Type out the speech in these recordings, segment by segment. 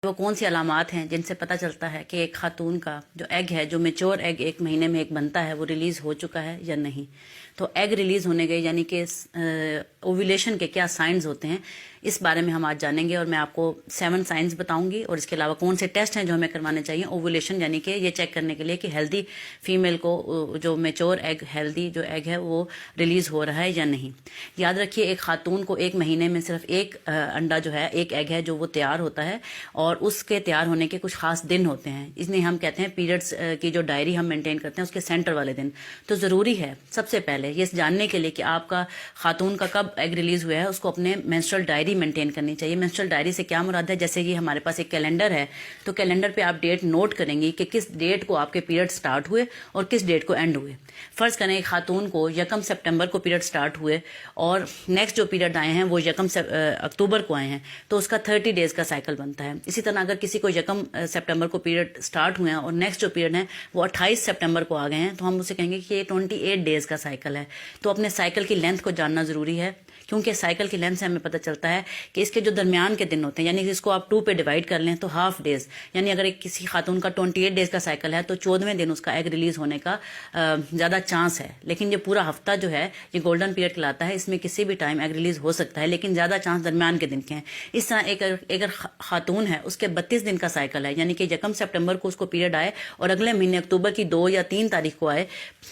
وہ کون سی علامات ہیں جن سے پتہ چلتا ہے کہ ایک خاتون کا جو ایگ ہے، جو میچور ایگ ایک مہینے میں ایک بنتا ہے، وہ ریلیز ہو چکا ہے یا نہیں. تو ایگ ریلیز ہونے گئے یعنی کہ اوویلیشن کے کیا سائنز ہوتے ہیں، اس بارے میں ہم آج جانیں گے. اور میں آپ کو 7 سائنز بتاؤں گی، اور اس کے علاوہ کون سے ٹیسٹ ہیں جو ہمیں کروانے چاہیے اوویلیشن یعنی کہ یہ چیک کرنے کے لیے کہ ہیلدی فیمیل کو جو میچور ایگ، ہیلدی جو ایگ ہے وہ ریلیز ہو رہا ہے یا نہیں. یاد رکھیے ایک خاتون کو ایک مہینے میں صرف ایک انڈا جو ہے، ایک ایگ ہے جو وہ تیار ہوتا ہے، اور اس کے تیار ہونے کے کچھ خاص دن ہوتے ہیں. اس لیے ہم کہتے ہیں پیریڈز کی جو ڈائری ہم مینٹین کرتے ہیں اس کے سینٹر والے دن. تو ضروری ہے سب سے پہلے یہ جاننے کے لیے کہ آپ کا خاتون کا کب ایگ ریلیز ہوا ہے، اس کو اپنے مینسٹرل ڈائری مینٹین کرنی چاہیے. مینسٹرل ڈائری سے کیا مراد ہے؟ جیسے یہ ہمارے پاس ایک کیلنڈر ہے، تو کیلنڈر پہ آپ ڈیٹ نوٹ کریں گی کہ کس ڈیٹ کو آپ کے پیریڈ سٹارٹ ہوئے اور کس ڈیٹ کو اینڈ ہوئے. فرض کریں ایک خاتون کو 1 سپٹمبر کو پیریڈ سٹارٹ ہوئے اور نیکسٹ جو پیریڈ آئے ہیں وہ 1 اکتوبر کو آئے ہیں، تو اس کا 30 ڈیز کا سائیکل بنتا ہے. اسی طرح اگر کسی کو 1 سپٹمبر کو پیریڈ سٹارٹ ہوئے ہیں اور نیکسٹ جو پیریڈ ہیں وہ 28 سپٹمبر کو آ گئے ہیں، تو ہم اسے کہیں گے کہ یہ 28 ڈیز کا سائیکل ہے. تو اپنے سائیکل کی لینتھ کو جاننا ضروری ہے، کیونکہ سائیکل کی لینتھ سے ہمیں پتہ چلتا ہے کہ اس کے جو درمیان کے دن ہوتے ہیں، یعنی اس کو آپ 2 پہ ڈیوائڈ کر لیں تو ہاف ڈیز، یعنی اگر ایک کسی خاتون کا 28 ڈیز کا سائیکل ہے تو 14ویں دن اس کا ایگ ریلیز ہونے کا زیادہ چانس ہے. لیکن یہ پورا ہفتہ جو ہے یہ گولڈن پیریڈ کہلاتا ہے، اس میں کسی بھی ٹائم ایگ ریلیز ہو سکتا ہے، لیکن زیادہ چانس درمیان کے دن کے ہیں. اس طرح ایک خاتون ہے، اس کے 32 دن کا سائیکل ہے، یعنی کہ 1 سپٹمبر کو اس کو پیریڈ آئے اور اگلے مہینے اکتوبر کی 2 یا 3 تاریخ کو آئے،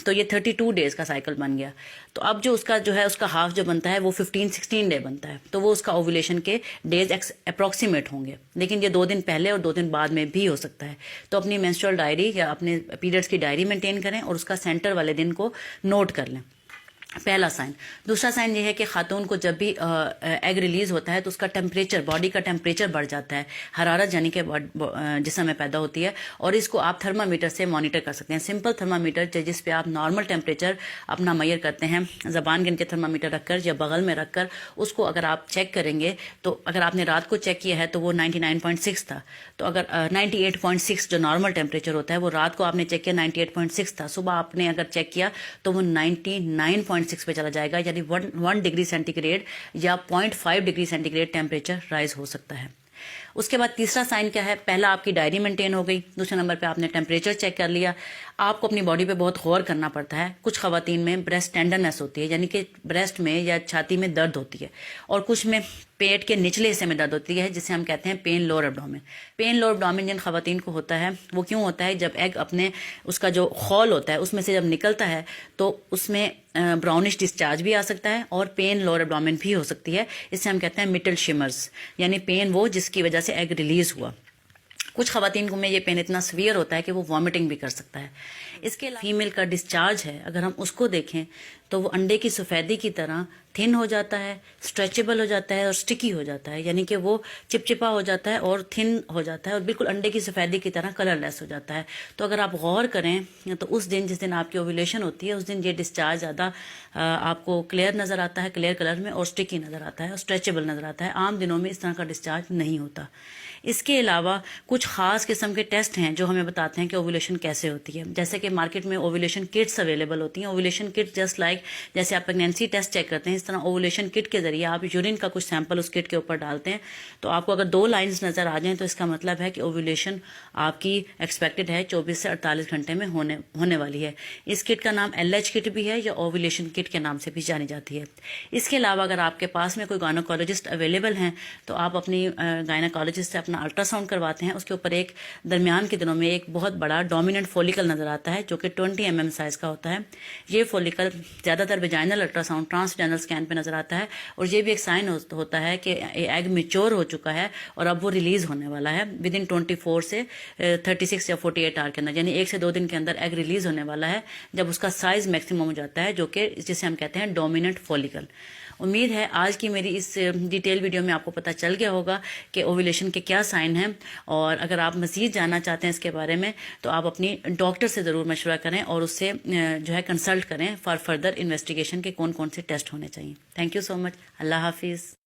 تو یہ 32 ڈیز کا سائیکل بن گیا. تو اب جو اس کا ہاف جو بنتا ہے وہ 15-16 ڈے بنتا ہے، تو وہ اس کا اوویلیشن کے ڈیز اپروکسیمیٹ ہوں گے، لیکن یہ 2 دن پہلے اور 2 دن بعد میں بھی ہو سکتا ہے. تو اپنی مینسٹرل ڈائری یا اپنے پیریڈز کی ڈائری مینٹین کریں اور اس کا سینٹر والے دن کو نوٹ کر لیں. پہلا سائن. دوسرا سائن یہ ہے کہ خاتون کو جب بھی ایگ ریلیز ہوتا ہے تو اس کا ٹیمپریچر، باڈی کا ٹیمپریچر بڑھ جاتا ہے، حرارت یعنی کہ جسم میں پیدا ہوتی ہے، اور اس کو آپ تھرمامیٹر سے مانیٹر کر سکتے ہیں. سمپل تھرمامیٹر جس پہ آپ نارمل ٹیمپریچر اپنا میئر کرتے ہیں، زبان گن کے تھرمامیٹر رکھ کر یا بغل میں رکھ کر اس کو اگر آپ چیک کریں گے، تو اگر آپ نے رات کو چیک کیا ہے تو وہ 99.6 تھا، تو اگر 98.6 جو نارمل ٹیمپریچر ہوتا ہے وہ رات کو آپ نے چیک کیا 98.6 تھا، صبح آپ نے اگر چیک کیا تو وہ 99.6 پہ چلا جائے گا، یعنی 1 ڈگری سینٹی گریڈ یا 0.5 degree centigrade temperature rise ہو سکتا ہے. اس کے بعد تیسرا سائن کیا ہے؟ پہلا آپ کی ڈائری مینٹین ہو گئی، دوسرے نمبر پہ آپ نے ٹیمپریچر چیک کر لیا. آپ کو اپنی باڈی پہ بہت غور کرنا پڑتا ہے. کچھ خواتین میں بریسٹ ٹینڈرنیس ہوتی ہے، یعنی کہ بریسٹ میں یا چھاتی میں درد ہوتی ہے، اور کچھ میں پیٹ کے نچلے حصے میں درد ہوتی ہے، جسے ہم کہتے ہیں پین لور ایبڈومن. پین لور ایبڈومن جن خواتین کو ہوتا ہے وہ کیوں ہوتا ہے؟ جب ایگ اپنے اس کا جو خول ہوتا ہے اس میں سے جب نکلتا ہے تو اس میں براؤنش ڈسچارج بھی آ سکتا ہے اور پین لور ایبڈومن بھی ہو سکتی ہے. اس سے ہم کہتے ہیں مٹل شمرز، یعنی پین وہ جس کی وجہ سے ایگ ریلیز ہوا. کچھ خواتین کو میں یہ پین اتنا سویئر ہوتا ہے کہ وہ وامٹنگ بھی کر سکتا ہے. اس کے علاوہ فیمیل کا ڈسچارج ہے، اگر ہم اس کو دیکھیں تو وہ انڈے کی سفیدی کی طرح تھن ہو جاتا ہے، اسٹریچیبل ہو جاتا ہے اور سٹکی ہو جاتا ہے، یعنی کہ وہ چپچپا ہو جاتا ہے اور تھن ہو جاتا ہے اور بالکل انڈے کی سفیدی کی طرح کلر لیس ہو جاتا ہے. تو اگر آپ غور کریں تو اس دن جس دن آپ کی اوویلیشن ہوتی ہے اس دن یہ ڈسچارج زیادہ آپ کو کلیئر نظر آتا ہے، کلیئر کلر میں، اور سٹکی نظر آتا ہے اور اسٹریچیبل نظر آتا ہے. عام دنوں میں اس طرح کا ڈسچارج نہیں ہوتا. اس کے علاوہ کچھ خاص قسم کے ٹیسٹ ہیں جو ہمیں بتاتے ہیں کہ اوویلیشن کیسے ہوتی ہے. جیسے کہ مارکیٹ میں اوویلیشن کٹس اویلیبل ہوتی ہیں. اوویلیشن کٹ جسٹ لائک جیسے آپ پریگنینسی ٹیسٹ چیک کرتے ہیں، اس طرح اوویلیشن کٹ کے ذریعے آپ یورین کا کچھ سیمپل اس کٹ کے اوپر ڈالتے ہیں، تو آپ کو اگر 2 لائنز نظر آ جائیں تو اس کا مطلب ہے کہ اوویلیشن آپ کی ایکسپیکٹڈ ہے 24 سے 48 گھنٹے میں ہونے والی ہے. اس کٹ کا نام LH کٹ بھی ہے یا اوویلیشن کٹ کے نام سے بھی جانی جاتی ہے. اس کے علاوہ اگر آپ کے پاس میں کوئی گائنوکالوجسٹ اویلیبل ہیں تو آپ اپنی گائنوکالوجسٹ سے اپنا الٹرا ساؤنڈ کرواتے ہیں. اس کے اوپر ایک درمیان کے دنوں میں ایک بہت بڑا ڈومیننٹ فولیکل نظر آتا ہے جو کہ 20 mm سائز کا ہوتا ہے. یہ فولیکل زیادہ تر vaginal ultra sound, trans vaginal scan پہ نظر آتا ہے، اور یہ بھی ایک سائن ہوتا ہے کہ ایگ میچور ہو چکا ہے اور اب وہ ریلیز ہونے والا ہے ودن 24 سے 36 یا 48 آور کے اندر، یعنی 1 سے 2 دن کے اندر ایگ ریلیز ہونے والا ہے جب اس کا سائز میکسیمم ہو جاتا ہے، جو کہ جسے ہم کہتے ہیں ڈومیننٹ فولیکل. امید ہے آج کی میری اس ڈیٹیل ویڈیو میں آپ کو پتہ چل گیا ہوگا کہ اوویلیشن کے کیا سائن ہیں، اور اگر آپ مزید جاننا چاہتے ہیں اس کے بارے میں تو آپ اپنی ڈاکٹر سے ضرور مشورہ کریں اور اس سے جو ہے کنسلٹ کریں فار فردر انویسٹیگیشن کے کون کون سے ٹیسٹ ہونے چاہیے. تھینک یو سو مچ. اللہ حافظ.